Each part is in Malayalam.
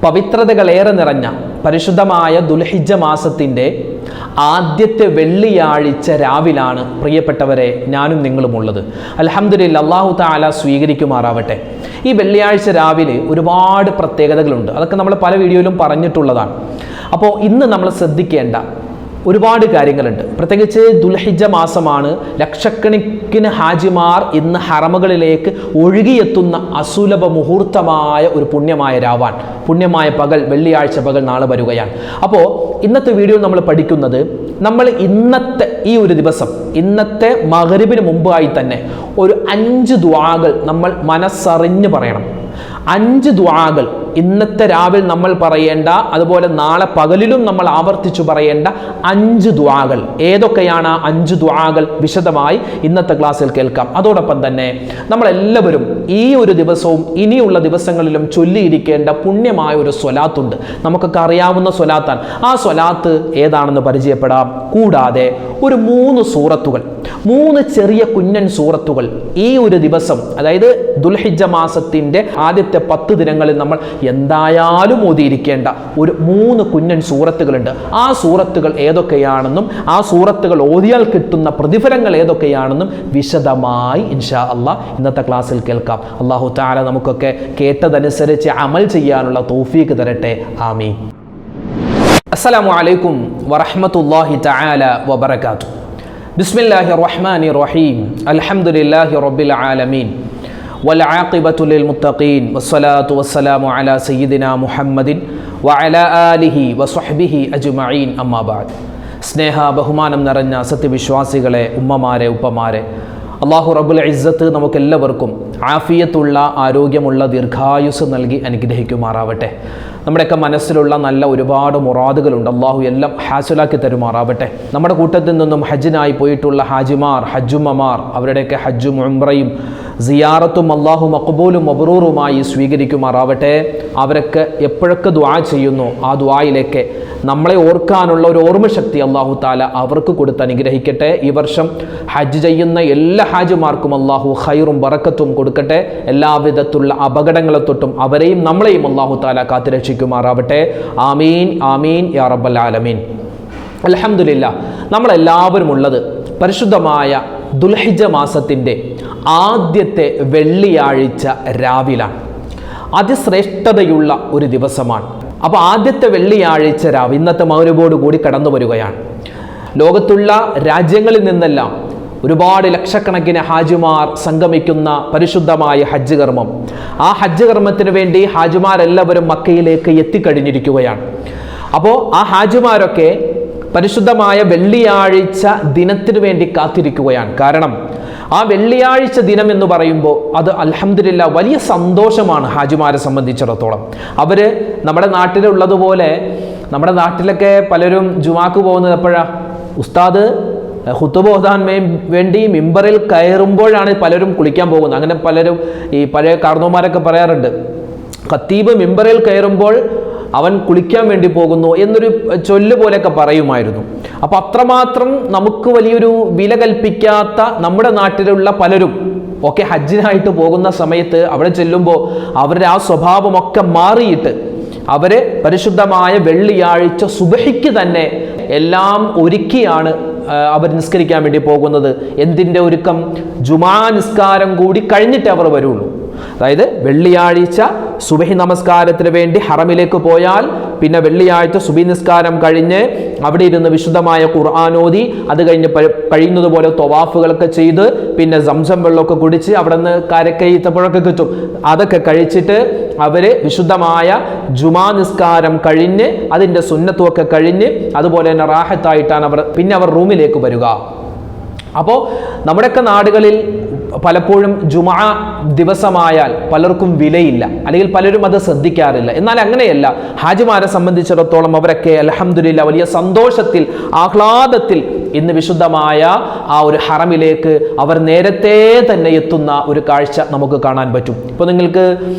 പവിത്രതകളേറെ നിറഞ്ഞ പരിശുദ്ധമായ ദുൽഹിജ്ജ മാസത്തിൻ്റെ ആദ്യത്തെ വെള്ളിയാഴ്ച രാവിലാണ് പ്രിയപ്പെട്ടവരെ ഞാനും നിങ്ങളുമുള്ളത്. അൽഹംദുലില്ലാ, അല്ലാഹു തആല സ്വീകരിക്കുമാറാവട്ടെ. ഈ വെള്ളിയാഴ്ച രാവിലെ ഒരുപാട് പ്രത്യേകതകളുണ്ട്. അതൊക്കെ നമ്മൾ പല വീഡിയോയിലും പറഞ്ഞിട്ടുള്ളതാണ്. അപ്പോൾ ഇന്ന് നമ്മൾ ശ്രദ്ധിക്കേണ്ട ഒരുപാട് കാര്യങ്ങളുണ്ട്. പ്രത്യേകിച്ച് ദുൽഹിജ്ജ മാസമാണ്. ലക്ഷക്കണക്കിന് ഹാജിമാർ ഇന്ന് ഹറമുകളിലേക്ക് ഒഴുകിയെത്തുന്ന അസുലഭ മുഹൂർത്തമായ ഒരു പുണ്യമായ രാവാൻ, പുണ്യമായ പകൽ, വെള്ളിയാഴ്ച പകൽ നാളെ വരികയാണ്. അപ്പോൾ ഇന്നത്തെ വീഡിയോ നമ്മൾ പഠിക്കുന്നത്, നമ്മൾ ഇന്നത്തെ ഈ ഒരു ദിവസം, ഇന്നത്തെ മഗ്‌രിബിന് മുമ്പായി തന്നെ ഒരു 5 ദുആകൾ നമ്മൾ മനസ്സറിഞ്ഞ് പറയണം. 5 ദുആകൾ ഇന്നത്തെ രാവിലെ നമ്മൾ പറയേണ്ട, അതുപോലെ നാളെ പകലിലും നമ്മൾ ആവർത്തിച്ചു പറയേണ്ട 5 ദുആകൾ. ഏതൊക്കെയാണ് ആ 5 ദുആകൾ വിശദമായി ഇന്നത്തെ ക്ലാസ്സിൽ കേൾക്കാം. അതോടൊപ്പം തന്നെ നമ്മളെല്ലാവരും ഈ ഒരു ദിവസവും ഇനിയുള്ള ദിവസങ്ങളിലും ചൊല്ലിയിരിക്കേണ്ട പുണ്യമായ ഒരു സ്വലാത്തുണ്ട്. നമുക്കൊക്കെ അറിയാവുന്ന സ്വലാത്താണ്. ആ സ്വലാത്ത് ഏതാണെന്ന് പരിചയപ്പെടാം. കൂടാതെ ഒരു 3 സൂറത്തുകൾ, 3 ചെറിയ കുഞ്ഞൻ സൂറത്തുകൾ ഈ ഒരു ദിവസം, അതായത് ദുൽഹിജ്ജ മാസത്തിൻ്റെ ആദ്യത്തെ 10 ദിനങ്ങളിൽ നമ്മൾ എന്തായാലും ഓതിയിരിക്കേണ്ട ഒരു 3 കുഞ്ഞൻ സൂറത്തുകളുണ്ട്. ആ സൂറത്തുകൾ ഏതൊക്കെയാണെന്നും ആ സൂറത്തുകൾ ഓതിയാൽ കിട്ടുന്ന പ്രതിഫലങ്ങൾ ഏതൊക്കെയാണെന്നും വിശദമായി ഇൻഷാ അല്ലാഹ് ഇന്നത്തെ ക്ലാസ്സിൽ കേൾക്കാം. അല്ലാഹു തആല നമുക്കൊക്കെ കേട്ടതനുസരിച്ച് അമൽ ചെയ്യാനുള്ള തൗഫീഖ് തരട്ടെ. ആമീൻ. അസ്സലാമു അലൈക്കും വറഹ്മത്തുള്ളാഹി തആല വബറകാതുഹു. ബിസ്മില്ലാഹിർ റഹ്മാനിർ റഹീം. അൽഹംദുലില്ലാഹി റബ്ബിൽ ആലമീൻ والعاقبة للمتقين والصلاة والسلام على سيدنا محمد وعلى آله وصحبه أجمعين أما بعد. സ്നേഹ ബഹുമാനം നിറഞ്ഞ സത്യവിശ്വാസികളെ, ഉമ്മമാരെ, ഉപ്പമാരെ, അല്ലാഹു റബ്ബുൽ ഇസ്സത്ത് നമുക്കെല്ലാവർക്കും ആഫിയത്തുള്ള, ആരോഗ്യമുള്ള ദീർഘായുസ് നൽകി അനുഗ്രഹിക്കുമാറാവട്ടെ. നമ്മുടെയൊക്കെ മനസ്സിലുള്ള നല്ല ഒരുപാട് മുറാദുകളുണ്ട്. അല്ലാഹു എല്ലാം ഹാസിലാക്കി തരുമാറാവട്ടെ. നമ്മുടെ കൂട്ടത്തിൽ നിന്നും ഹജ്ജിനായി പോയിട്ടുള്ള ഹാജിമാർ, ഹജ്ജുമ്മമാർ, അവരുടെയൊക്കെ ഹജ്ജും ഉംറയും സിയാറത്തും അല്ലാഹു മഖ്ബൂലും മബ്റൂറുമായി സ്വീകരിക്കുമാറാവട്ടെ. അവരൊക്കെ എപ്പോഴൊക്കെ ദുആ ചെയ്യുന്നു ആ ദുആയിലേക്ക് നമ്മളെ ഓർക്കാനുള്ള ഒരു ഓർമ്മശക്തി അല്ലാഹു തആല അവർക്ക് കൊടുത്ത് അനുഗ്രഹിക്കട്ടെ. ഈ വർഷം ഹജ്ജ് ചെയ്യുന്ന എല്ലാ ഹാജിമാർക്കും അല്ലാഹു ഖൈറും ബറക്കത്തും കൊടുക്കട്ടെ. എല്ലാവിധത്തിലുള്ള അപകടങ്ങളെ തൊട്ടും അവരെയും നമ്മളെയും അല്ലാഹു തആല കാത്തുരക്ഷിക്കുമാറാവട്ടെ. ആമീൻ ആമീൻ യാ റബ്ബൽ ആലമീൻ. അൽഹംദുലില്ലാ, നമ്മളെല്ലാവരും ഉള്ളത് പരിശുദ്ധമായ ദുൽഹിജ്ജ മാസത്തിൻ്റെ ആദ്യത്തെ വെള്ളിയാഴ്ച രാവിലാണ്. അതിശ്രേഷ്ഠതയുള്ള ഒരു ദിവസമാണ്. അപ്പോൾ ആദ്യത്തെ വെള്ളിയാഴ്ച രാവ് ഇന്നത്തെ മഗ്‌രിബോട് കൂടി കടന്നു വരികയാണ്. ലോകത്തുള്ള രാജ്യങ്ങളിൽ നിന്നെല്ലാം ഒരുപാട് ലക്ഷക്കണക്കിന് ഹാജിമാർ സംഗമിക്കുന്ന പരിശുദ്ധമായ ഹജ്ജ് കർമ്മം. ആ ഹജ്ജ് കർമ്മത്തിന് വേണ്ടി ഹാജിമാരെല്ലാവരും മക്കയിലേക്ക് എത്തിക്കഴിഞ്ഞിരിക്കുകയാണ്. അപ്പോൾ ആ ഹാജിമാരൊക്കെ പരിശുദ്ധമായ വെള്ളിയാഴ്ച ദിനത്തിനു വേണ്ടി കാത്തിരിക്കുകയാണ്. കാരണം ആ വെള്ളിയാഴ്ച ദിനം എന്ന് പറയുമ്പോൾ അത് അൽഹംദുലില്ലാ വലിയ സന്തോഷമാണ് ഹാജിമാരെ സംബന്ധിച്ചിടത്തോളം. അവർ നമ്മുടെ നാട്ടിലുള്ളതുപോലെ, നമ്മുടെ നാട്ടിലൊക്കെ പലരും ജുമാക്ക് പോകുന്നത് എപ്പോഴാണ്? ഉസ്താദ് ഖുതുബ ഓതാൻ വേണ്ടി മിമ്പറിൽ കയറുമ്പോഴാണ് പലരും കുളിക്കാൻ പോകുന്നത്. അങ്ങനെ പലരും ഈ പഴയ കാർന്നോമാരൊക്കെ പറയാറുണ്ട്, ഖത്തീബ് മിമ്പറിൽ കയറുമ്പോൾ അവൻ കുളിക്കാൻ വേണ്ടി പോകുന്നു എന്നൊരു ചൊല്ല് പോലെയൊക്കെ പറയുമായിരുന്നു. അപ്പം അത്രമാത്രം നമുക്ക് വലിയൊരു വില കൽപ്പിക്കാത്ത നമ്മുടെ നാട്ടിലുള്ള പലരും ഒക്കെ ഹജ്ജിനായിട്ട് പോകുന്ന സമയത്ത് അവിടെ ചെല്ലുമ്പോൾ അവരുടെ ആ സ്വഭാവമൊക്കെ മാറിയിട്ട് അവര് പരിശുദ്ധമായ വെള്ളിയാഴ്ച സുബഹിക്ക് തന്നെ എല്ലാം ഒരുക്കിയാണ് അവർ നിസ്കരിക്കാൻ വേണ്ടി പോകുന്നത്. എന്തിൻ്റെ ഒരുക്കം? ജുമാ നിസ്കാരം കൂടി കഴിഞ്ഞിട്ട് അവർ വരുള്ളൂ. അതായത് വെള്ളിയാഴ്ച സുബഹി നമസ്കാരത്തിന് വേണ്ടി ഹറമിലേക്ക് പോയാൽ പിന്നെ വെള്ളിയാഴ്ച സുബഹി നിസ്കാരം കഴിഞ്ഞ് അവിടെ ഇരുന്ന് വിശുദ്ധമായ ഖുർആൻ ഓതി, അത് കഴിഞ്ഞ് കഴിയുന്നത് പോലെ തവാഫുകളൊക്കെ ചെയ്ത് പിന്നെ സംസം വെള്ളമൊക്കെ കുടിച്ച് അവിടെ നിന്ന് കാരക്കൈ ഈത്തപ്പഴമൊക്കെ കിട്ടും, അതൊക്കെ കഴിച്ചിട്ട് അവർ വിശുദ്ധമായ ജുമാ നിസ്കാരം കഴിഞ്ഞ് അതിൻ്റെ സുന്നത്തുമൊക്കെ കഴിഞ്ഞ് അതുപോലെ തന്നെ റാഹത്തായിട്ടാണ് അവർ റൂമിലേക്ക് വരിക. അപ്പോൾ നമ്മുടെയൊക്കെ നാടുകളിൽ പലപ്പോഴും ജുമാ ദിവസമായാൽ പലർക്കും വിലയില്ല, അല്ലെങ്കിൽ പലരും അത് ശ്രദ്ധിക്കാറില്ല. എന്നാൽ അങ്ങനെയല്ല, ഹാജിമാരെ സംബന്ധിച്ചിടത്തോളം അവരൊക്കെ അൽഹംദുലില്ലാ വലിയ സന്തോഷത്തിൽ, ആഹ്ലാദത്തിൽ ഇന്ന് വിശുദ്ധമായ ആ ഒരു ഹറമിലേക്ക് അവർ നേരത്തെ തന്നെ എത്തുന്ന ഒരു കാഴ്ച നമുക്ക് കാണാൻ പറ്റും. ഇപ്പോൾ നിങ്ങൾക്ക്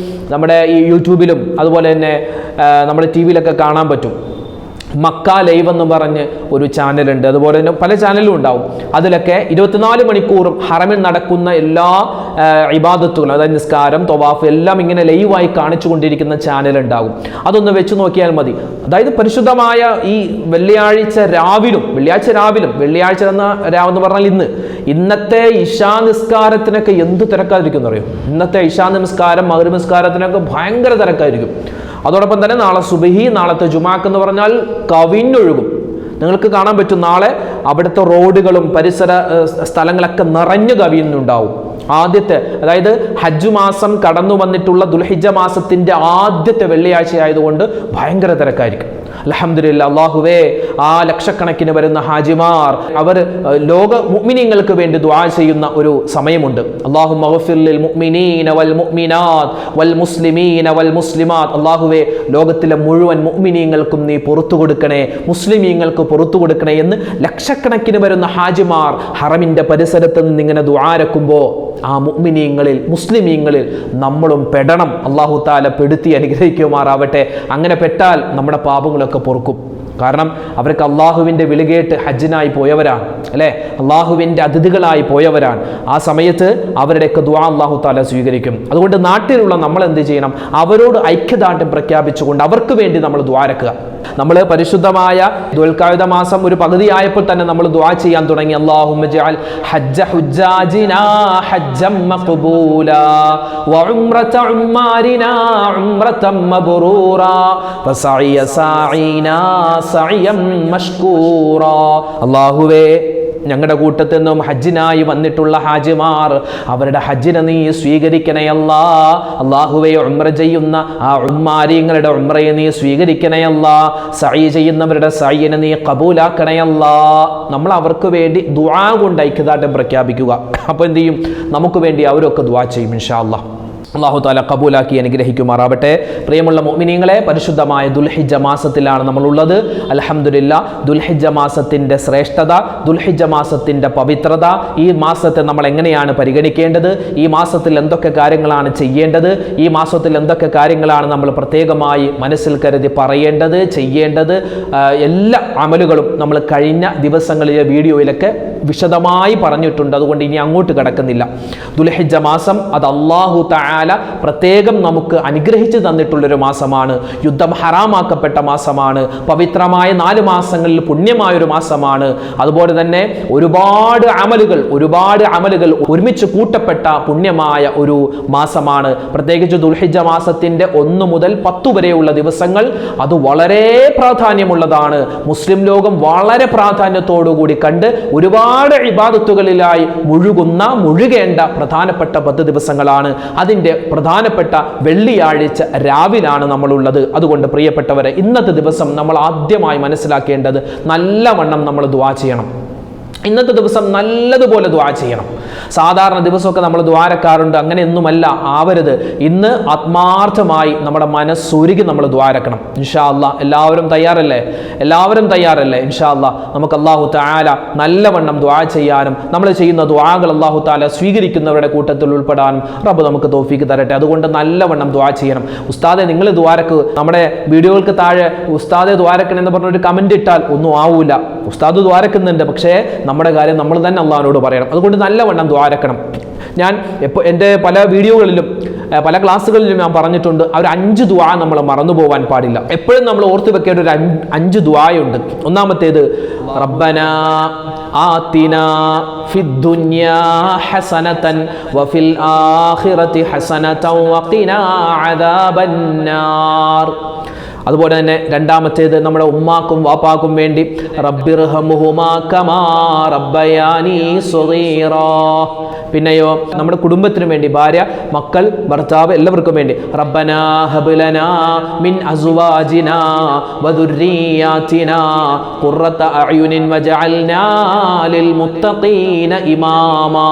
നമ്മുടെ ഈ യൂട്യൂബിലും അതുപോലെ തന്നെ നമ്മുടെ TV വിയിലൊക്കെ കാണാൻ പറ്റും. മക്ക ലൈവ് എന്ന് പറഞ്ഞ് ഒരു ചാനലുണ്ട്, അതുപോലെ തന്നെ പല ചാനലും ഉണ്ടാവും. അതിലൊക്കെ 24 മണിക്കൂറും ഹറമിൽ നടക്കുന്ന എല്ലാ ഇബാദത്തുകളും, അതായത് നിസ്കാരം, തൊവാഫ് എല്ലാം ഇങ്ങനെ ലൈവായി കാണിച്ചു കൊണ്ടിരിക്കുന്ന ചാനൽ ഉണ്ടാകും. അതൊന്ന് വെച്ച് നോക്കിയാൽ മതി. അതായത് പരിശുദ്ധമായ ഈ വെള്ളിയാഴ്ച രാവിലും, വെള്ളിയാഴ്ച എന്ന രാവെന്ന് പറഞ്ഞാൽ ഇന്നത്തെ ഇശാ നിസ്കാരത്തിനൊക്കെ എന്ത് തിരക്കായിരിക്കും അറിയോ? ഇന്നത്തെ ഇശാ നിസ്കാരം, മഗ്‌രിബ് നിസ്കാരത്തിനൊക്കെ ഭയങ്കര തിരക്കായിരിക്കും. അതോടൊപ്പം തന്നെ നാളെ സുബഹി, നാളത്തെ ജുമാക്ക് എന്ന് പറഞ്ഞാൽ കവിഞ്ഞൊഴുകും. നിങ്ങൾക്ക് കാണാൻ പറ്റും, നാളെ അവിടുത്തെ റോഡുകളും പരിസര സ്ഥലങ്ങളൊക്കെ നിറഞ്ഞു കവിയുന്നുണ്ടാവും. ആദ്യത്തെ, അതായത് ഹജ്ജ് മാസം കടന്നു വന്നിട്ടുള്ള ദുൽഹിജ്ജ മാസത്തിന്റെ ആദ്യത്തെ വെള്ളിയാഴ്ച ആയതുകൊണ്ട് ഭയങ്കര തിരക്കായിരിക്കും. അൽഹംദുലില്ലാഹ്, അല്ലാഹുവേ, ആ ലക്ഷക്കണക്കിന് വരുന്ന ഹാജിമാർ അവർ ലോക മുഅ്മിനീങ്ങൾക്ക് വേണ്ടി ദുആ ചെയ്യുന്ന ഒരു സമയമുണ്ട്. അല്ലാഹുമ്മ ഗഫിർ ലിൽ മുഅ്മിനീന വൽ മുഅ്മിനാത്ത് വൽ മുസ്ലിമീന വൽ മുസ്ലിമാത്ത്. അല്ലാഹുവേ, ലോകത്തിലെ മുഴുവൻ മുഅ്മിനീങ്ങൾക്കും നീ പുറത്തു കൊടുക്കണേ, മുസ്ലിമീങ്ങൾക്ക് പുറത്തു കൊടുക്കണേ എന്ന് ലക്ഷക്കണക്കിന് വരുന്ന ഹാജിമാർ ഹറമിന്റെ പരിസരത്ത് നിന്ന് ഇങ്ങനെ ദുആരക്കുമ്പോൾ ആ മുഅ്മിനീങ്ങളിൽ, മുസ്ലിമീങ്ങളിൽ നമ്മളും പെടണം. അല്ലാഹു തആല പെടുത്തി അനുഗ്രഹിക്കുമാറാവട്ടെ. അങ്ങനെ പെട്ടാൽ നമ്മുടെ പാപങ്ങളൊക്കെ പൊറുക്കും. കാരണം അവർക്ക് അള്ളാഹുവിൻ്റെ വിളികേട്ട് ഹജ്ജിനായി പോയവരാണ്, അല്ലേ? അള്ളാഹുവിൻ്റെ അതിഥികളായി പോയവരാണ്. ആ സമയത്ത് അവരുടെയൊക്കെ ദുആ അള്ളാഹു താല സ്വീകരിക്കും. അതുകൊണ്ട് നാട്ടിലുള്ള നമ്മൾ എന്ത് ചെയ്യണം? അവരോട് ഐക്യദാർഢ്യം പ്രഖ്യാപിച്ചുകൊണ്ട് അവർക്ക് വേണ്ടി നമ്മൾ ദുആരക്കുക. നമ്മൾ പരിശുദ്ധമായ ദുൽഖഅദ മാസം ഒരു പകുതിയായപ്പോൾ തന്നെ നമ്മൾ ദുആ ചെയ്യാൻ തുടങ്ങി. അല്ലാഹുമ്മ ജഅൽ ഹജ്ജ ഹുജ്ജാജിനാ ഹജ്ജം മഖ്ബൂലാ വഉംറത ഉമ്മാരിനാ ഉംറതൻ മബ്റൂറാ വസഇയ സാഇനാ സഅയം മഷ്കൂറാ. അല്ലാഹുവേ, ഞങ്ങളുടെ കൂട്ടത്തിൽ നിന്നും ഹജ്ജിനായി വന്നിട്ടുള്ള ഹാജിമാർ, അവരുടെ ഹജ്ജിനെ നീ സ്വീകരിക്കണേ അല്ലാ. അല്ലാഹുവേ, ഉംറ ചെയ്യുന്ന ആ ഉമ്മാരിങ്ങളുടെ ഉംറയെ നീ സ്വീകരിക്കണേ അല്ലാ. സഈ ചെയ്യുന്നവരുടെ സഈനെ നീ ഖബൂലാക്കണേ അല്ലാ. നമ്മൾ അവർക്ക് വേണ്ടി ദുആ കൊണ്ട് ഐക്യദാർഢ്യം പ്രഖ്യാപിക്കുക. അപ്പോൾ എന്ത് ചെയ്യും? നമുക്ക് വേണ്ടി അവരൊക്കെ ദുആ ചെയ്യും ഇൻഷാ അല്ലാഹ്. അല്ലാഹു തആല കബൂലാക്കി അനുഗ്രഹിക്കുമാറാവട്ടെ. പ്രിയമുള്ള മുഅ്മിനീങ്ങളെ, പരിശുദ്ധമായ ദുൽഹിജ്ജ മാസത്തിലാണ് നമ്മളുള്ളത്. അൽഹംദുലില്ലാ, ദുൽഹിജ്ജ മാസത്തിന്റെ ശ്രേഷ്ഠത, ദുൽഹിജ്ജ മാസത്തിന്റെ പവിത്രത, ഈ മാസത്തെ നമ്മൾ എങ്ങനെയാണ് പരിഗണിക്കേണ്ടത്, ഈ മാസത്തിൽ എന്തൊക്കെ കാര്യങ്ങളാണ് ചെയ്യേണ്ടത്, ഈ മാസത്തിൽ എന്തൊക്കെ കാര്യങ്ങളാണ് നമ്മൾ പ്രത്യേകമായി മനസ്സിൽ കരുതി പറയേണ്ടത്, ചെയ്യേണ്ടത്, എല്ലാ അമലുകളും നമ്മൾ കഴിഞ്ഞ ദിവസങ്ങളിലെ വീഡിയോയിലൊക്കെ വിശദമായി പറഞ്ഞിട്ടുണ്ട്. അതുകൊണ്ട് ഇനി അങ്ങോട്ട് കടക്കുന്നില്ല. ദുൽഹിജ്ജ മാസം അത് അല്ലാഹു തആല പ്രത്യേകം നമുക്ക് അനുഗ്രഹിച്ചു തന്നിട്ടുള്ളൊരു മാസമാണ്. യുദ്ധം ഹറാമാക്കപ്പെട്ട മാസമാണ്. പവിത്രമായ 4 മാസങ്ങളിൽ പുണ്യമായൊരു മാസമാണ്. അതുപോലെ തന്നെ ഒരുപാട് അമലുകൾ ഒരുമിച്ച് കൂട്ടപ്പെട്ട പുണ്യമായ ഒരു മാസമാണ്. പ്രത്യേകിച്ച് ദുൽഹിജ്ജ മാസത്തിന്റെ 1 മുതൽ 10 വരെയുള്ള ദിവസങ്ങൾ അത് വളരെ പ്രാധാന്യമുള്ളതാണ്. മുസ്ലിം ലോകം വളരെ പ്രാധാന്യത്തോടുകൂടി കണ്ട് ഒരുപാട് ഇബാദത്തുകളിലായി മുഴുകേണ്ട പ്രധാനപ്പെട്ട 10 ദിവസങ്ങളാണ്. അതിൻ്റെ പ്രധാനപ്പെട്ട വെള്ളിയാഴ്ച രാവിലാണ് നമ്മളുള്ളത്. അതുകൊണ്ട് പ്രിയപ്പെട്ടവരെ, ഇന്നത്തെ ദിവസം നമ്മൾ ആദ്യമായി മനസ്സിലാക്കേണ്ടത് നല്ലവണ്ണം നമ്മൾ ദുആ ചെയ്യണം. ഇന്നത്തെ ദിവസം നല്ലതുപോലെ ദുആ ചെയ്യണം. സാധാരണ ദിവസമൊക്കെ നമ്മൾ ദ്വാരക്കാറുണ്ട്, അങ്ങനെയൊന്നുമല്ല ആവരുത്. ഇന്ന് ആത്മാർത്ഥമായി നമ്മുടെ മനസ്സുരുകി നമ്മൾ ദ്വാരക്കണം ഇൻഷാ അല്ലാഹ്. എല്ലാവരും തയ്യാറല്ലേ? ഇൻഷാ അല്ലാഹ് നമുക്ക് അല്ലാഹു തആല നല്ലവണ്ണം ദുആ ചെയ്യാനും നമ്മൾ ചെയ്യുന്ന ദുആകൾ അല്ലാഹു തആല സ്വീകരിക്കുന്നവരുടെ കൂട്ടത്തിൽ ഉൾപ്പെടാനും റബ്ബ് നമുക്ക് തൗഫീക്ക് തരട്ടെ. അതുകൊണ്ട് നല്ലവണ്ണം ദുആ ചെയ്യണം. ഉസ്താദെ, നിങ്ങൾ ദ്വാരക്ക്, നമ്മുടെ വീഡിയോകൾക്ക് താഴെ ഉസ്താദെ ദ്വാരക്കണം എന്ന് പറഞ്ഞൊരു കമന്റ് ഇട്ടാൽ ഒന്നും ആവൂല. ഉസ്താദ് ദ്വാരക്കുന്നുണ്ട്, പക്ഷേ നമ്മുടെ കാര്യം നമ്മൾ തന്നെ അള്ളാഹുവിനോട് പറയണം. അതുകൊണ്ട് നല്ലവണ്ണം ദ്വാരക്കണം. ഞാൻ എൻ്റെ പല വീഡിയോകളിലും പല ക്ലാസ്സുകളിലും ഞാൻ പറഞ്ഞിട്ടുണ്ട്, ആ ഒരു 5 ദുആ നമ്മൾ മറന്നു പോകാൻ പാടില്ല. എപ്പോഴും നമ്മൾ ഓർത്തു വെക്കേണ്ട ഒരു 5 ദുആയുണ്ട്. ഒന്നാമത്തേത്, റബ്ബനാ ആതിനാ ഫിദ്ദുനിയാ ഹസനതൻ വഫിൽ ആഖിറതി ഹസനതൻ വഖിനാ അദാബന്നാർ. അതുപോലെ തന്നെ രണ്ടാമത്തേത്, നമ്മുടെ ഉമ്മാക്കും വാപ്പാക്കും വേണ്ടി റബ്ബിർഹമുഹുമാ കമാ റബ്ബയാനി സ്വഗീറാ. പിന്നെയോ നമ്മുടെ കുടുംബത്തിന് വേണ്ടി, ഭാര്യ, മക്കൾ, ഭർത്താവ്, എല്ലാവർക്കും വേണ്ടി റബ്ബനാ ഹബ് ലനാ മിൻ അസ്വാജിനാ വദുർരിയാതിനാ ഖുർറത അഅ്യുനിൻ വജഅൽനാ ലിൽ മുത്തഖീന ഇമാമാ.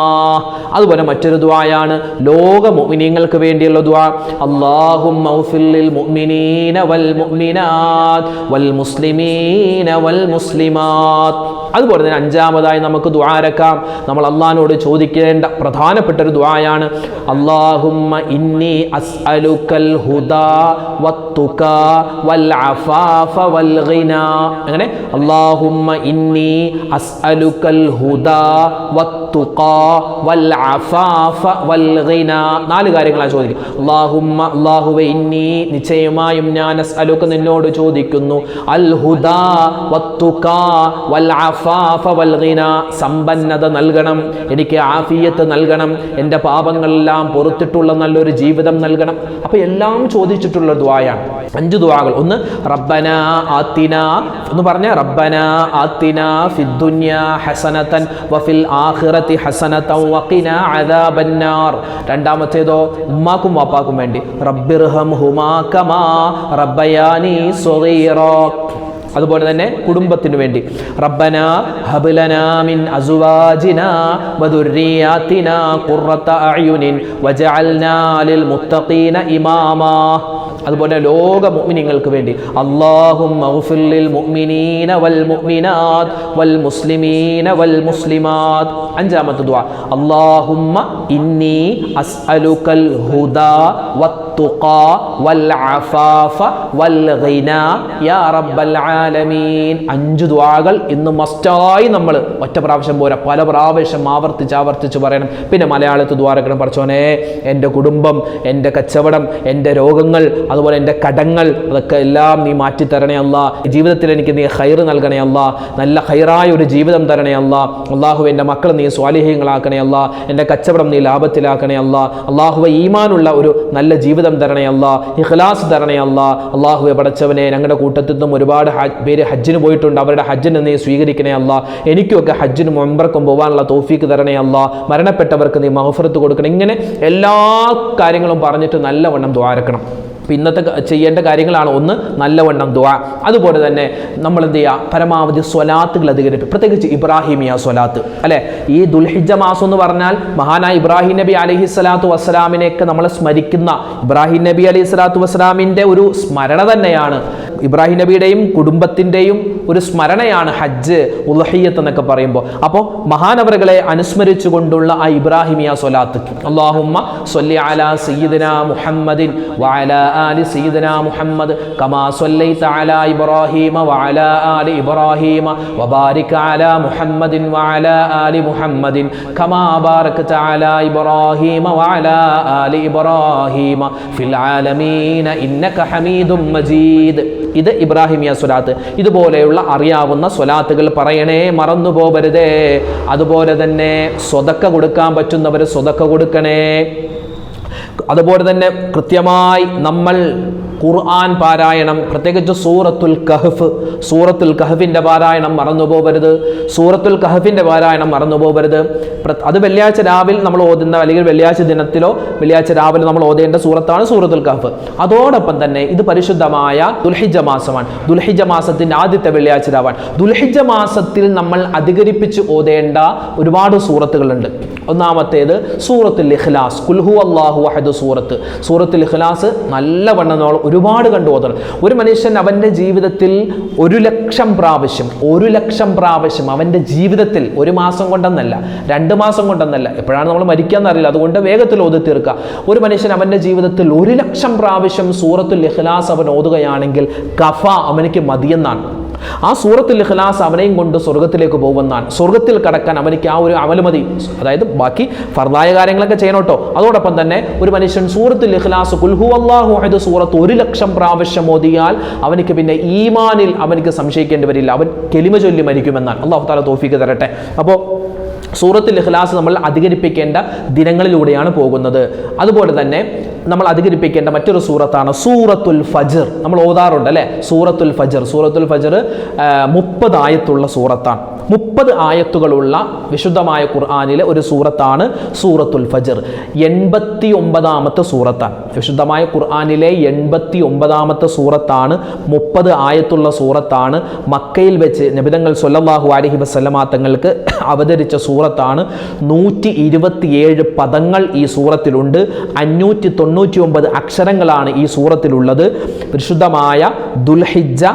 അതുപോലെ മറ്റൊരു ദുആയാണ് ലോക മുഅ്മിനീങ്ങൾക്ക് വേണ്ടിയുള്ള ദുആ, അല്ലാഹുമ്മ ഗ്ഫിർ ലിൽ മുഅ്മിനീന വൽ മുഅ്മിനാത്ത് വൽ മുസ്ലിമീന വൽ മുസ്ലിമാത്ത്. അതുപോലെ തന്നെ 5-ാമതായി നമുക്ക് ദുആരക്കാം. നമ്മൾ അല്ലാഹുവിനോട് ചോദിക്കേണ്ട പ്രധാനപ്പെട്ട ഒരു ദുആയാണ്, അല്ലാഹുമ്മ ഇന്നി അസ്അലുക്കൽ ഹുദാ വത്ത് വത്തുഖാ വൽ അഫാഫ വൽ ഗിനാ. അങ്ങനെ അല്ലാഹുമ്മ ഇന്നി അസ്അലുക്കൽ ഹുദാ വത്തുഖാ വൽ അഫാഫ വൽ ഗിനാ. 4 കാര്യങ്ങളാണ് ചോദിക്കുക. അല്ലാഹുമ്മ, അല്ലാഹുവേ, ഇന്നി, നിശ്ചയമായും ഞാൻ, അസ്അലുക, നിന്നോട് ചോദിക്കുന്നു, അൽ ഹുദാ വത്തുഖാ വൽ അഫാഫ വൽ ഗിനാ, സമ്പന്നത നൽകണം, എനിക്ക് ആഫിയത്ത് നൽകണം, എൻ്റെ പാപങ്ങളെല്ലാം പൊറുത്തിട്ടുള്ള നല്ലൊരു ജീവിതം നൽകണം. അപ്പോൾ എല്ലാം ചോദിച്ചിട്ടുള്ള ദുആയാണ്. 5 ദുആകൾ. ഒന്ന് റബ്ബനാ ആത്തിനാ എന്ന് പറഞ്ഞ റബ്ബനാ ആത്തിനാ ഫിദ് ദുനിയാ ഹസനതൻ വഫിൽ ആഖിറതി ഹസനതൻ വഖിനാ അദാബന്നാർ. രണ്ടാമത്തേതോ ഉമ്മാക്കും വാപ്പാക്കും വേണ്ടി റബ്ബിർഹംഹുമാ കമാ റബ്ബയാനി സ്വഗീറാ. അതുപോലെ തന്നെ കുടുംബത്തിന് വേണ്ടി റബ്ബനാ ഹബ്ലനാ മിൻ അസ്വാജിനാ വദുർരിയാതിനാ ഖുർറത അയുനിൻ വജഅൽനാ ലിൽ മുത്തഖീന ഇമാമാ. അതുപോലെ ലോക മുഅ്മിനീങ്ങൾക്ക് വേണ്ടി അല്ലാഹുമ്മ ഗ്ഫിർ ലിൽ മുഅ്മിനീന വൽ മുഅ്മിനാത്ത് വൽ മുസ്ലിമീന വൽ മുസ്ലിമാത്ത്. 5ാമത്തെ ദുആ അല്ലാഹുമ്മ ഇന്നി അസ്അലുകൽ ഹുദാ വത്തുഖാ വൽ അഫാഫ വൽ ഗിനാ യാ റബ്ബൽ ആലമീൻ. 5 ദുആകൾ ഇന്ന് മസ്റ്റായി നമ്മൾ ഒറ്റ പ്രാവശ്യം പോരാ, പല പ്രാവശ്യം ആവർത്തിച്ച് പറയണം. പിന്നെ മലയാളത്തിൽ ദ്വാരക്കണം, പഠിച്ചോനെ എൻ്റെ കുടുംബം, എൻ്റെ കച്ചവടം, എൻ്റെ രോഗങ്ങൾ, അതുപോലെ എൻ്റെ കടങ്ങൾ, അതൊക്കെ എല്ലാം നീ മാറ്റിത്തരണേ അല്ലാ. ജീവിതത്തിൽ എനിക്ക് നീ ഖൈർ നൽകണേ അല്ലാ, നല്ല ഖൈറായ ഒരു ജീവിതം തരണേ അല്ലാ. അള്ളാഹു എൻ്റെ മക്കൾ നീ സ്വാലിഹീങ്ങളാക്കണേ അല്ലാ, എൻ്റെ കച്ചവടം നീ ലാഭത്തിലാക്കണേ അല്ലാ. അള്ളാഹുവെ ഈമാനുള്ള ഒരു നല്ല ജീവിതം തരണേ അല്ലാ, ഇഖ്ലാസ് തരണേ അല്ലാ. അള്ളാഹുവെ പടച്ചവനെ, ഞങ്ങളുടെ കൂട്ടത്തിൽ നിന്നും ഒരുപാട് പേര് ഹജ്ജിന് പോയിട്ടുണ്ട്, അവരുടെ ഹജ്ജിനെ നീ സ്വീകരിക്കണേ അല്ലാ. എനിക്കൊക്കെ ഹജ്ജിനും ഉംറക്കും പോകാനുള്ള തൗഫീക്ക് തരണേ അല്ലാ. മരണപ്പെട്ടവർക്ക് നീ മഗ്ഫിറത്ത് കൊടുക്കണം. ഇങ്ങനെ എല്ലാ കാര്യങ്ങളും പറഞ്ഞിട്ട് നല്ലവണ്ണം ദ്വാരക്കണം. ഇന്നത്തെ ചെയ്യേണ്ട കാര്യങ്ങളാണ്. ഒന്ന്, നല്ലവണ്ണം ദുആ. അതുപോലെ തന്നെ നമ്മൾ എന്ത് ചെയ്യുക, പരമാവധി സ്വലാത്തുകൾ അധികരിപ്പിക്കും, പ്രത്യേകിച്ച് ഇബ്രാഹിമിയ സ്വലാത്ത്. അല്ലെ, ഈ ദുൽഹിജ്ജ മാസം എന്ന് പറഞ്ഞാൽ മഹാനായ ഇബ്രാഹിം നബി അലൈഹി സ്വലാത്തു വസ്സലാമിനെയൊക്കെ നമ്മൾ സ്മരിക്കുന്ന, ഇബ്രാഹിം നബി അലൈഹി സ്വലാത്തു വസ്സലാമിൻ്റെ ഒരു സ്മരണ തന്നെയാണ്, ഇബ്രാഹിം നബിയുടെയും കുടുംബത്തിൻ്റെയും ഒരു സ്മരണയാണ് ഹജ്ജ്, ഉദ്ഹിയ്യത്ത് എന്നൊക്കെ പറയുമ്പോൾ. അപ്പോൾ മഹാനവറുകളെ അനുസ്മരിച്ചു കൊണ്ടുള്ള ആ ഇബ്രാഹിമിയ സ്വലാത്ത്, അല്ലാഹുമ്മ സ്വല്ലി അലാ സയ്യിദിനാ മുഹമ്മദിൻ വഅലാ ആലി സയ്യിദിനാ മുഹമ്മദ് കമാ സ്വല്ലൈത അലാ ഇബ്രാഹീമ വഅലാ ആലി ഇബ്രാഹീമ വബാരിക് അലാ മുഹമ്മദിൻ വഅലാ ആലി മുഹമ്മദിൻ കമാ ബാരക്ത അലാ ഇബ്രാഹീമ വഅലാ ആലി ഇബ്രാഹീമ ഫിൽ ആലമീന ഇന്നക ഹമീദും മജീദ്. ഇത് ഇബ്രാഹിമിയ സ്വലാത്ത്. ഇതുപോലെയുള്ള അറിയാവുന്ന സ്വലാത്തുകൾ പറയണേ, മറന്നു പോകരുതേ. അതുപോലെ തന്നെ സ്വതക്ക കൊടുക്കാൻ പറ്റുന്നവർ സ്വതക്ക കൊടുക്കണേ. അതുപോലെ തന്നെ കൃത്യമായി നമ്മൾ ഖുർആൻ പാരായണം, പ്രത്യേകിച്ച് സൂറത്തുൽ കഹ്ഫിൻ്റെ പാരായണം മറന്നു പോകരുത്. സൂറത്തുൽ കഹ്ഫിൻ്റെ പാരായണം മറന്നു പോകരുത്. അത് വെള്ളിയാഴ്ച രാവിലെ നമ്മൾ ഓതുന്ന, അല്ലെങ്കിൽ വെള്ളിയാഴ്ച ദിനത്തിലോ വെള്ളിയാഴ്ച രാവിലെ നമ്മൾ ഓതേണ്ട സൂറത്താണ് സൂറത്തുൽ കഹ്ഫ്. അതോടൊപ്പം തന്നെ ഇത് പരിശുദ്ധമായ ദുൽഹിജ്ജ മാസമാണ്. ദുൽഹിജ്ജ മാസത്തിൻ്റെ ആദ്യത്തെ വെള്ളിയാഴ്ച രാവാണ്. ദുൽഹിജ്ജ മാസത്തിൽ നമ്മൾ അധികരിപ്പിച്ച് ഓതേണ്ട ഒരുപാട് സൂറത്തുകളുണ്ട്. ഒന്നാമത്തേത് സൂറത്തുൽ ഇഖ്ലാസ്, ഖുൽ ഹുവല്ലാഹു അഹദ് സൂറത്ത്. സൂറത്തുൽ ഇഖ്ലാസ് നല്ലവണ്ണം ഒരുപാട് കണ്ടു ഓതണം. ഒരു മനുഷ്യൻ അവൻ്റെ ജീവിതത്തിൽ 1,00,000 പ്രാവശ്യം അവൻ്റെ ജീവിതത്തിൽ, 1 മാസം കൊണ്ടെന്നല്ല, 2 മാസം കൊണ്ടെന്നല്ല, എപ്പോഴാണ് നമ്മൾ മരിക്കാന്നറിയില്ല, അതുകൊണ്ട് വേഗത്തിൽ ഓതി തീർക്കുക. ഒരു മനുഷ്യൻ അവൻ്റെ ജീവിതത്തിൽ 1,00,000 പ്രാവശ്യം സൂറത്തുൽ ഇഖ്ലാസ് അവൻ ഓതുകയാണെങ്കിൽ കഫ അവനിക്ക് മതിയെന്നാണ്. ആ സൂറത്തുൽ ഇഖ്ലാസ് അവനെയും കൊണ്ട് സ്വർഗത്തിലേക്ക് പോകുമെന്നാണ്. സ്വർഗത്തിൽ കടക്കാൻ അവനിക്ക് ആ ഒരു അമൽ മതി. അതായത് ബാക്കി ഫർദായ കാര്യങ്ങളൊക്കെ ചെയ്യണം കേട്ടോ. അതോടൊപ്പം തന്നെ ഒരു മനുഷ്യൻ സൂറത്തുൽ ഇഖ്ലാസ്, ഖുൽ ഹുവല്ലാഹു അഹദ് സൂറത്ത് 1,00,000 പ്രാവശ്യം ഓതിയാൽ അവനിക്ക് പിന്നെ ഈമാനിൽ അവനിക്ക് സംശയിക്കേണ്ടി വരില്ല, അവൻ കെലിമ ചൊല്ലി മരിക്കുമെന്നാണ്. അല്ലാഹു തആല തൗഫീഖ് തരട്ടെ. അപ്പോൾ സൂറത്തുൽ ഇഖ്ലാസ് നമ്മൾ അധികരിപ്പിക്കേണ്ട ദിനങ്ങളിലൂടെയാണ് പോകുന്നത്. അതുപോലെ തന്നെ നമ്മൾ അധികരിപ്പിക്കേണ്ട മറ്റൊരു സൂറത്താണ് സൂറത്തുൽ ഫജ്ർ. നമ്മൾ ഓതാറുണ്ട് അല്ലേ, സൂറത്തുൽ ഫജ്ർ. സൂറത്തുൽ ഫജ്ർ 30 ആയത്തുള്ള സൂറത്താണ്. 30 ആയത്തുകളുള്ള വിശുദ്ധമായ ഖുർആനിലെ ഒരു സൂറത്താണ് സൂറത്തുൽ ഫജ്ർ. 89ാമത്തെ സൂറത്താണ്. വിശുദ്ധമായ ഖുർആനിലെ 89ാമത്തെ സൂറത്താണ്. 30 ആയത്തുള്ള സൂറത്താണ്. മക്കയിൽ വെച്ച് നബിതങ്ങൾ സ്വല്ലല്ലാഹു അലൈഹി വസല്ലമ തങ്ങൾക്ക് അവതരിച്ച സൂറത്താണ്. 127 പദങ്ങൾ ഈ സൂറത്തിലുണ്ട്. 599 അക്ഷരങ്ങളാണ് ഈ സൂറത്തിലുള്ളത്. പരിശുദ്ധമായ ദുൽഹിജ്ജ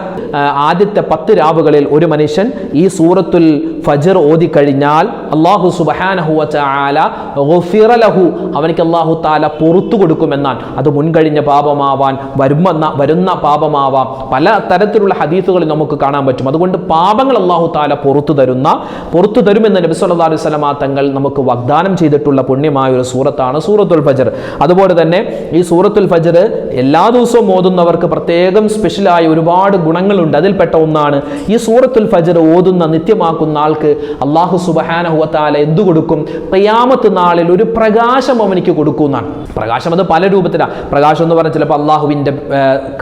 ആദ്യത്തെ 10 രാവുകളിൽ ഒരു മനുഷ്യൻ ഈ സൂറത്തുൽ ഫജ്ർ ഓതിക്കഴിഞ്ഞാൽ അല്ലാഹു സുബ്ഹാനഹു വ തആല ഗുഫിറ ലഹു, അവനിക്ക് അല്ലാഹു തആല പുറത്തു കൊടുക്കുമെന്നാണ്. അത് മുൻകഴിഞ്ഞ പാപമാവാൻ, വരുന്ന പാപമാവാം, പല തരത്തിലുള്ള ഹദീസുകളിൽ നമുക്ക് കാണാൻ പറ്റും. അതുകൊണ്ട് പാപങ്ങൾ അല്ലാഹു തആല പുറത്തു തരുമെന്ന് നബി സല്ലല്ലാഹു അലൈഹി വസല്ലമ തങ്ങൾ നമുക്ക് വാഗ്ദാനം ചെയ്തിട്ടുള്ള പുണ്യമായ ഒരു സൂറത്താണ് സൂറത്തുൽ ഫജ്ർ. അതുപോലെ തന്നെ ഈ സൂറത്തുൽ ഫജ്ർ എല്ലാ ദിവസവും ഓതുന്നവർക്ക് പ്രത്യേകം സ്പെഷ്യലായ ഒരുപാട് ഗുണങ്ങളുണ്ട്. അതിൽപ്പെട്ട ഒന്നാണ് ഈ സൂറത്തുൽ ഫജ്ർ ഓതുന്ന നിത്യമാക്കുന്ന ആൾക്ക് അല്ലാഹു സുബ്ഹാനഹു വ തആല എന്തു കൊടുക്കും? ഖിയാമത്ത് നാളിൽ ഒരു പ്രകാശം അവനിക്ക് കൊടുക്കുന്നതാണ്. പ്രകാശം അത് പല രൂപത്തിലാണ്. പ്രകാശം എന്ന് പറഞ്ഞാൽ ചിലപ്പോൾ അള്ളാഹുവിൻ്റെ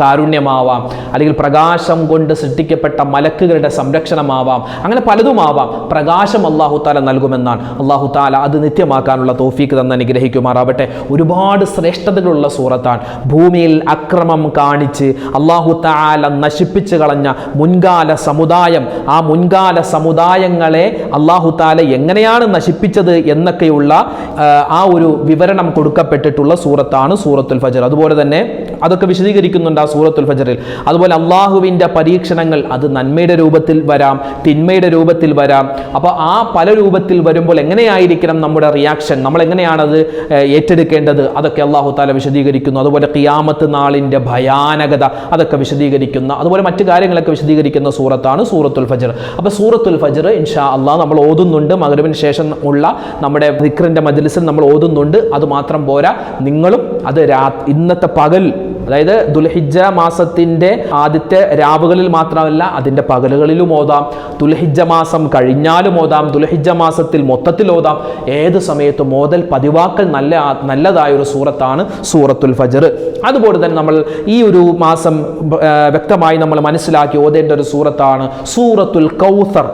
കാരുണ്യമാവാം, അല്ലെങ്കിൽ പ്രകാശം കൊണ്ട് സൃഷ്ടിക്കപ്പെട്ട മലക്കുകളുടെ സംരക്ഷണമാവാം, അങ്ങനെ പലതുമാവാം. പ്രകാശം അല്ലാഹു തആല നൽകുമെന്നാണ്. അല്ലാഹു തആല അത് നിത്യമാക്കാനുള്ള തൗഫീഖ് തന്ന് അനുഗ്രഹിക്കുമാറാവട്ടെ. ഒരുപാട് ശ്രേഷ്ഠതകളുള്ള സൂറത്താണ്. ഭൂമിയിൽ അക്രമം കാണിച്ച് അല്ലാഹു തആല നശിപ്പിച്ചു കളഞ്ഞ മുൻകാല സമുദായം, ആ മുൻകാല സമുദായങ്ങളെ അല്ലാഹു തആല എങ്ങനെയാണ് നശിപ്പിച്ചത് എന്നൊക്കെയുള്ള ആ ഒരു വിവരണം കൊടുക്കപ്പെട്ടിട്ടുള്ള സൂറത്താണ് സൂറത്തുൽ ഫജ്ർ. അതുപോലെ തന്നെ അതൊക്കെ വിശദീകരിക്കുന്നുണ്ട് ആ സൂറത്തുൽ ഫജ്റിൽ. അതുപോലെ അള്ളാഹുവിൻ്റെ പരീക്ഷണങ്ങൾ അത് നന്മയുടെ രൂപത്തിൽ വരാം, തിന്മയുടെ രൂപത്തിൽ വരാം. അപ്പോൾ ആ പല രൂപത്തിൽ വരുമ്പോൾ എങ്ങനെയായിരിക്കണം നമ്മുടെ റിയാക്ഷൻ, നമ്മൾ എങ്ങനെയാണത് ഏറ്റെടുക്കേണ്ടത്, അതൊക്കെ അല്ലാഹു തആല വിശദീകരിക്കുന്നു. അതുപോലെ ഖിയാമത്ത് നാളിൻ്റെ ഭയാനകത അതൊക്കെ വിശദീകരിക്കുന്ന, അതുപോലെ മറ്റു കാര്യങ്ങളൊക്കെ വിശദീകരിക്കുന്ന സൂറത്താണ് സൂറത്തുൽ ഫജ്ർ. അപ്പോൾ സൂറത്തുൽ ഫജ്ർ ഇൻഷാ അല്ലാഹ് നമ്മൾ ഓതുന്നുണ്ട്. മഗ്‌രിബിന് ശേഷം ഉള്ള നമ്മുടെ ദിക്റിൻ്റെ മജ്‌ലിസിൽ നമ്മൾ ഓതുന്നുണ്ട്. അതുമാത്രം പോരാ, നിങ്ങളും അത് ഇന്നത്തെ പകൽ, അതായത് ദുൽഹിജ്ജ മാസത്തിൻ്റെ ആദ്യത്തെ രാവുകളിൽ മാത്രമല്ല അതിൻ്റെ പകലുകളിലും ഓതാം, ദുൽഹിജ്ജ മാസം കഴിഞ്ഞാലും ഓതാം, ദുൽഹിജ്ജ മാസത്തിൽ മൊത്തത്തിൽ ഓതാം. ഏത് സമയത്തും ഓതൽ പതിവാക്കൽ നല്ലതായൊരു സൂറത്താണ് സൂറത്തുൽ ഫജ്ർ. അതുപോലെ തന്നെ നമ്മൾ ഈ ഒരു മാസം വ്യക്തമായി നമ്മൾ മനസ്സിലാക്കി ഓതേണ്ട ഒരു സൂറത്താണ് സൂറത്തുൽ കൗസർ.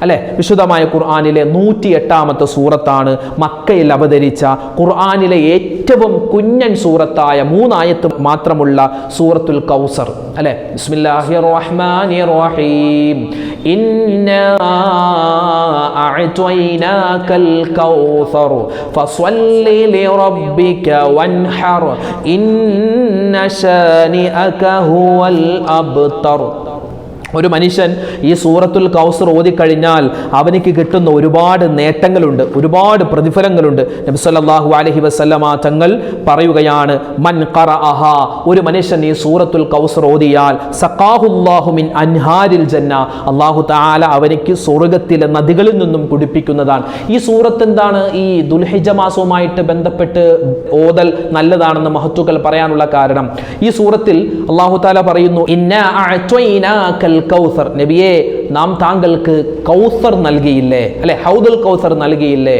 അല്ലെ, വിശുദ്ധമായ ഖുർആനിലെ 108ാമത്തെ സൂറത്താണ്. മക്കയിൽ അവതരിച്ച ഖുർആനിലെ ഏറ്റവും കുഞ്ഞൻ സൂറത്തായ 3 ആയത്ത് മാത്രമുള്ള സൂറത്തുൽ കൗസർ. അല്ലെ, ബിസ്മില്ലാഹിർ റഹ്മാനിർ റഹീം. ഇന്നാ അഅ്തൈനാകൽ കൗസർ ഫസ്വല്ലി ലിറബ്ബിക വൻഹർ ഇന്ന ശാനിഅക ഹുവൽ അബ്തർ. ഒരു മനുഷ്യൻ ഈ സൂറത്തുൽ കൗസർ ഓതിക്കഴിഞ്ഞാൽ അവനിക്ക് കിട്ടുന്ന ഒരുപാട് നേട്ടങ്ങളുണ്ട്, ഒരുപാട് പ്രതിഫലങ്ങളുണ്ട്. നബി സല്ലല്ലാഹു അലൈഹി വസല്ലമ തങ്ങൾ പറയുകയാണ്, മൻ ഖറഅഹ, ഒരു മനുഷ്യൻ ഈ സൂറത്തുൽ കൗസർ ഓതിയാൽ സഖാഹുല്ലാഹു മിൻ അൻഹാരിൽ ജന്ന, അല്ലാഹു തആല അവനിക്ക് സ്വർഗ്ഗത്തിലെ നദികളിൽ നിന്നും കുടിപ്പിക്കുന്നതാണ്. ഈ സൂറത്ത് എന്താണ്? ഈ ദുൽഹിജ്ജ മാസവുമായിട്ട് ബന്ധപ്പെട്ട് ഓതൽ നല്ലതാണെന്ന് മഹത്തുക്കൾ പറയാനുള്ള കാരണം, ഈ സൂറത്തിൽ അല്ലാഹു തആല പറയുന്നു, ഇന്നാ അഅ്തൈനാകൽ കൗസർ, നബിയെ നാം താങ്കൾക്ക് കൗസർ നൽകിയില്ലേ, അല്ലെ, ഹൗദുൽ കൗസർ നൽകിയില്ലേ,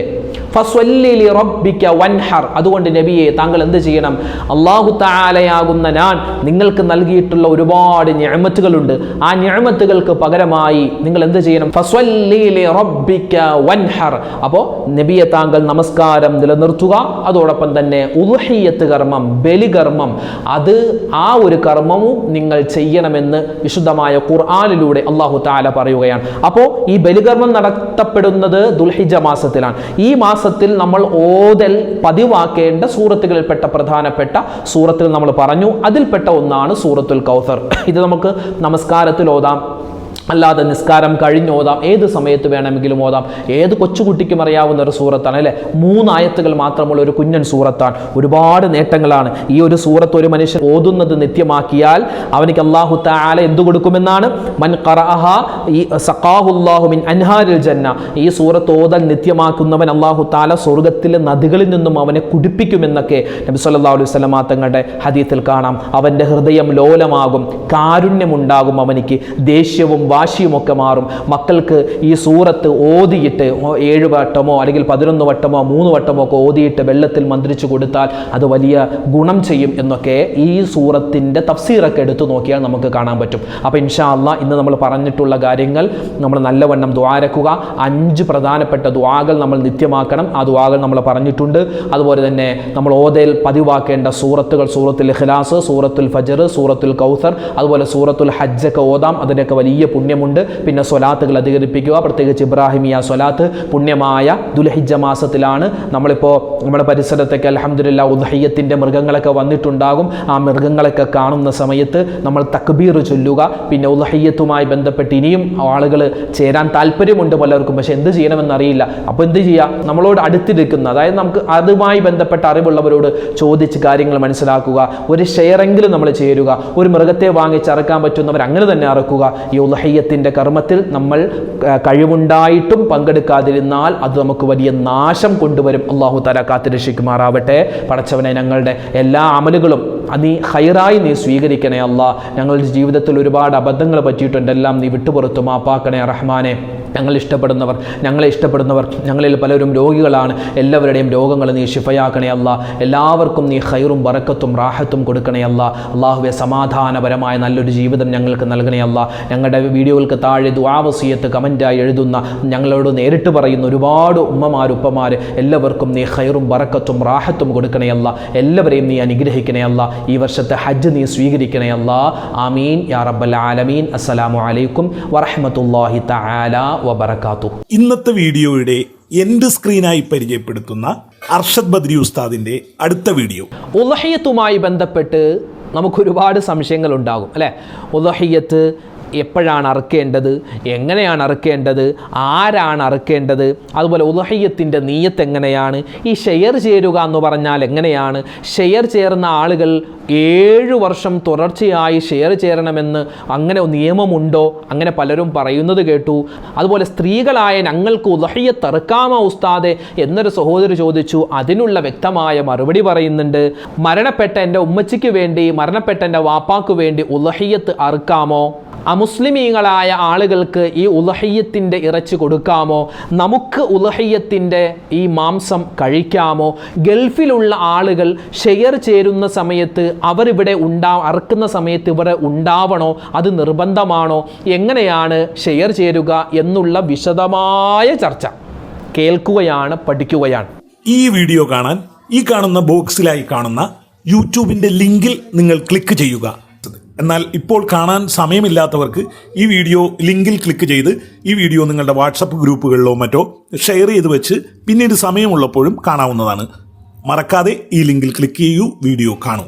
ഫസ്വല്ലി ലിറബ്ബിക വൻഹർ, അതുകൊണ്ട് നബിയെ താങ്കൾ എന്ത് ചെയ്യണം? അല്ലാഹു തആലയാകുന്ന ഞാൻ നിങ്ങൾക്ക് നൽകിയിട്ടുള്ള ഒരുപാട് നിഅമത്തുകളുണ്ട്, ആ നിഅമത്തുകൾക്ക് പകരമായി നിങ്ങൾ എന്ത് ചെയ്യണം? ഫസ്വല്ലി ലിറബ്ബിക വൻഹർ. അപ്പോൾ നബിയെ താങ്കൾ നമസ്കാരം നിലനിർത്തുക, അതോടൊപ്പം തന്നെ ഉദ്ഹിയ്യത്ത് കർമ്മം, ബലികർമ്മം, അത് ആ ഒരു കർമ്മവും നിങ്ങൾ ചെയ്യണമെന്ന് വിശുദ്ധമായ ഖുർആനിലൂടെ അല്ലാഹു തആല പറയുകയാണ്. അപ്പോൾ ഈ ബലികർമ്മം നടത്തപ്പെടുന്നത് ദുൽഹിജ്ജ മാസത്തിലാണ്. ഈ മാസത്തിൽ നമ്മൾ ഓതൽ പതിവാക്കേണ്ട സൂറത്തുകളിൽപ്പെട്ട പ്രധാനപ്പെട്ട സൂറത്തുകൾ നമ്മൾ പറഞ്ഞു. അതിൽപ്പെട്ട ഒന്നാണ് സൂറത്തുൽ കൗസർ. ഇത് നമുക്ക് നമസ്കാരത്തിൽ ഓതാം, അല്ലാതെ നിസ്കാരം കഴിഞ്ഞ് ഓതാം, ഏത് സമയത്ത് വേണമെങ്കിലും ഓതാം. ഏത് കൊച്ചുകുട്ടിക്കും അറിയാവുന്ന ഒരു സൂറത്താണ്, അല്ലെ. 3 ആയത്തുകൾ മാത്രമുള്ള ഒരു കുഞ്ഞൻ സൂറത്താണ്. ഒരുപാട് നേട്ടങ്ങളാണ്. ഈ ഒരു സൂറത്ത് ഒരു മനുഷ്യൻ ഓതുന്നത് നിത്യമാക്കിയാൽ അവനിക്ക് അല്ലാഹു തആല എന്തു കൊടുക്കുമെന്നാണ്? മൻ ഖറഅഹ സഖാഹുല്ലാഹു മിൻ അൻഹാരിൽ ജന്ന. ഈ സൂറത്ത് ഓതൽ നിത്യമാക്കുന്നവൻ അല്ലാഹു തആല സ്വർഗ്ഗത്തിലെ നദികളിൽ നിന്നും അവനെ കുടിപ്പിക്കുമെന്നൊക്കെ നബി സല്ലല്ലാഹു അലൈഹി വസല്ലമ തങ്ങളുടെ ഹദീസിൽ കാണാം. അവൻ്റെ ഹൃദയം ലോലമാകും, കാരുണ്യമുണ്ടാകും, അവനിക്ക് ദേഷ്യവും വാശിയുമൊക്കെ മാറും. മക്കൾക്ക് ഈ സൂറത്ത് ഓതിയിട്ട് 7 വട്ടമോ അല്ലെങ്കിൽ 11 വട്ടമോ 3 വട്ടമോ ഒക്കെ ഓതിയിട്ട് വെള്ളത്തിൽ മന്ത്രിച്ചു കൊടുത്താൽ അത് വലിയ ഗുണം ചെയ്യും എന്നൊക്കെ ഈ സൂറത്തിൻ്റെ തഫ്സീറൊക്കെ എടുത്തു നോക്കിയാൽ നമുക്ക് കാണാൻ പറ്റും. അപ്പോൾ ഇൻഷാ അല്ലാഹ് ഇന്ന് നമ്മൾ പറഞ്ഞിട്ടുള്ള കാര്യങ്ങൾ നമ്മൾ നല്ലവണ്ണം ദുആരക്കുക. 5 പ്രധാനപ്പെട്ട ദുആകൾ നമ്മൾ നിത്യമാക്കണം. ആ ദുആകൾ നമ്മൾ പറഞ്ഞിട്ടുണ്ട്. അതുപോലെ തന്നെ നമ്മൾ ഓതൽ പതിവാക്കേണ്ട സൂറത്തുകൾ സൂറത്തുൽ ഇഖ്ലാസ്, സൂറത്തുൽ ഫജ്ർ, സൂറത്തുൽ കൗസർ, അതുപോലെ സൂറത്തുൽ ഹജ്ജ് ഒക്കെ ഓതാം. അതിനൊക്കെ വലിയ പുണ്യം പുണ്യമുണ്ട്. പിന്നെ സ്വലാത്തുകൾ അധികരിപ്പിക്കുക, പ്രത്യേകിച്ച് ഇബ്രാഹിമിയ സ്വലാത്ത് പുണ്യമായ ദുൽഹിജ്ജ മാസത്തിലാണ്. നമ്മളിപ്പോൾ നമ്മുടെ പരിസരത്തൊക്കെ അൽഹംദുലില്ലാഹ് ഉദ്ഹിയ്യത്തിൻ്റെ മൃഗങ്ങളൊക്കെ വന്നിട്ടുണ്ടാകും. ആ മൃഗങ്ങളൊക്കെ കാണുന്ന സമയത്ത് നമ്മൾ തക്ബീർ ചൊല്ലുക. പിന്നെ ഉദ്ഹിയ്യത്തുമായി ബന്ധപ്പെട്ട് ഇനിയും ആളുകൾ ചേരാൻ താല്പര്യമുണ്ട് പലർക്കും, പക്ഷെ എന്ത് ചെയ്യണമെന്നറിയില്ല. അപ്പോൾ എന്ത് ചെയ്യുക, നമ്മളോട് അടുത്തിരിക്കുന്ന, അതായത് നമുക്ക് അതുമായി ബന്ധപ്പെട്ട അറിവുള്ളവരോട് ചോദിച്ച് കാര്യങ്ങൾ മനസ്സിലാക്കുക. ഒരു ഷെയറെങ്കിലും നമ്മൾ ചേരുക. ഒരു മൃഗത്തെ വാങ്ങിച്ചറക്കാൻ പറ്റുന്നവർ അങ്ങനെ തന്നെ അറക്കുക. ഈ ഉദ്ഹിയ്യത്തിൻ്റെ കർമ്മത്തിൽ നമ്മൾ കഴിവുണ്ടായിട്ടും പങ്കെടുക്കാതിരുന്നാൽ അത് നമുക്ക് വലിയ നാശം കൊണ്ടുവരും. അല്ലാഹു തആല കാത്തുരക്ഷിക്കുമാറാവട്ടെ. പടച്ചവനെ, ഞങ്ങളുടെ എല്ലാ അമലുകളും നീ ഖൈറായി നീ സ്വീകരിക്കണേ അല്ലാ. ഞങ്ങളുടെ ജീവിതത്തിൽ ഒരുപാട് അബദ്ധങ്ങൾ പറ്റിയിട്ടുണ്ട്, എല്ലാം നീ വിട്ടുപുറത്തു മാപ്പാക്കണേ റഹ്മാനെ. ഞങ്ങളെ ഇഷ്ടപ്പെടുന്നവർ ഞങ്ങളിൽ പലരും രോഗികളാണ്. എല്ലാവരുടെയും രോഗങ്ങൾ നീ ശിഫയാക്കണേ അല്ലാ. എല്ലാവർക്കും നീ ഖൈറും ബറക്കത്തും റാഹത്തും കൊടുക്കണേ അല്ലാ. അല്ലാഹുവേ, സമാധാനപരമായ നല്ലൊരു ജീവിതം ഞങ്ങൾക്ക് നൽകണേ അല്ലാ. ഞങ്ങളുടെ വീഡിയോകൾക്ക് താഴെ ദുആ വസിയത്ത് കമൻറ്റായി എഴുതുന്ന, ഞങ്ങളോട് നേരിട്ട് പറയുന്ന ഒരുപാട് ഉമ്മമാർ ഉപ്പമാർ എല്ലാവർക്കും നീ ഖൈറും ബറക്കത്തും റാഹത്തും കൊടുക്കണേ അല്ലാ. എല്ലാവരെയും നീ അനുഗ്രഹിക്കണേ അല്ലാ. ഈ വർഷത്തെ ഹജ്ജ് നീ സ്വീകരിക്കണേ അല്ലാ. ആമീൻ യാ റബ്ബൽ ആലമീൻ. അസ്സലാമു അലൈക്കും വറഹ്മത്തുള്ളാഹി തആല വബറകാതുഹു. ഇന്നത്തെ വീഡിയോയുടെ എൻഡ് സ്ക്രീനായി പരിചയപ്പെടുത്തുന്ന അർഷദ് ബദ്രി ഉസ്താദിന്റെ അടുത്ത വീഡിയോ. ഉദ്ഹിയ്യത്തുമായി ബന്ധപ്പെട്ട് നമുക്കൊരുപാട് സംശയങ്ങൾ ഉണ്ടാകും അല്ലേ? ഉദ്ഹിയ്യത്ത് എപ്പോഴാണ് അറുക്കേണ്ടത്, എങ്ങനെയാണ് അറുക്കേണ്ടത്, ആരാണ് അറുക്കേണ്ടത്, അതുപോലെ ഉദ്ഹിയ്യത്തിൻ്റെ നീയത്ത് എങ്ങനെയാണ്, ഈ ഷെയർ ചേരുക എന്ന് പറഞ്ഞാൽ എങ്ങനെയാണ്, ഷെയർ ചേർന്ന ആളുകൾ 7 വർഷം തുടർച്ചയായി ഷെയർ ചേരണമെന്ന് അങ്ങനെ നിയമമുണ്ടോ, അങ്ങനെ പലരും പറയുന്നത് കേട്ടു. അതുപോലെ സ്ത്രീകളായ ഞങ്ങൾക്ക് ഉദ്ഹിയ്യത്ത് അറുക്കാമോ ഉസ്താദെ എന്നൊരു സഹോദരി ചോദിച്ചു. അതിനുള്ള വ്യക്തമായ മറുപടി പറയുന്നുണ്ട്. മരണപ്പെട്ട എൻ്റെ ഉമ്മച്ചിക്ക് വേണ്ടി, മരണപ്പെട്ട എൻ്റെ വാപ്പാക്ക് വേണ്ടി ഉദ്ഹിയ്യത്ത് അറുക്കാമോ? അമുസ്ലിമീങ്ങളായ ആളുകൾക്ക് ഈ ഉദ്ഹിയ്യത്തിൻ്റെ ഇറച്ചി കൊടുക്കാമോ? നമുക്ക് ഉദ്ഹിയ്യത്തിൻ്റെ ഈ മാംസം കഴിക്കാമോ? ഗൾഫിലുള്ള ആളുകൾ ഷെയർ ചേരുന്ന സമയത്ത് അവരിവിടെ അറുക്കുന്ന സമയത്ത് ഇവിടെ ഉണ്ടാവണോ? അത് നിർബന്ധമാണോ? എങ്ങനെയാണ് ഷെയർ ചേരുക എന്നുള്ള വിശദമായ ചർച്ച കേൾക്കുകയാണ്, പഠിക്കുകയാണ്. ഈ വീഡിയോ കാണാൻ ഈ കാണുന്ന ബോക്സിലായി കാണുന്ന യൂട്യൂബിന്റെ ലിങ്കിൽ നിങ്ങൾ ക്ലിക്ക് ചെയ്യുക. എന്നാൽ ഇപ്പോൾ കാണാൻ സമയമില്ലാത്തവർക്ക് ഈ വീഡിയോ ലിങ്കിൽ ക്ലിക്ക് ചെയ്ത് ഈ വീഡിയോ നിങ്ങളുടെ വാട്സപ്പ് ഗ്രൂപ്പുകളിലോ മറ്റോ ഷെയർ ചെയ്ത് വെച്ച് പിന്നീട് സമയമുള്ളപ്പോഴും കാണാവുന്നതാണ്. മറക്കാതെ ഈ ലിങ്കിൽ ക്ലിക്ക് ചെയ്യൂ, വീഡിയോ കാണൂ.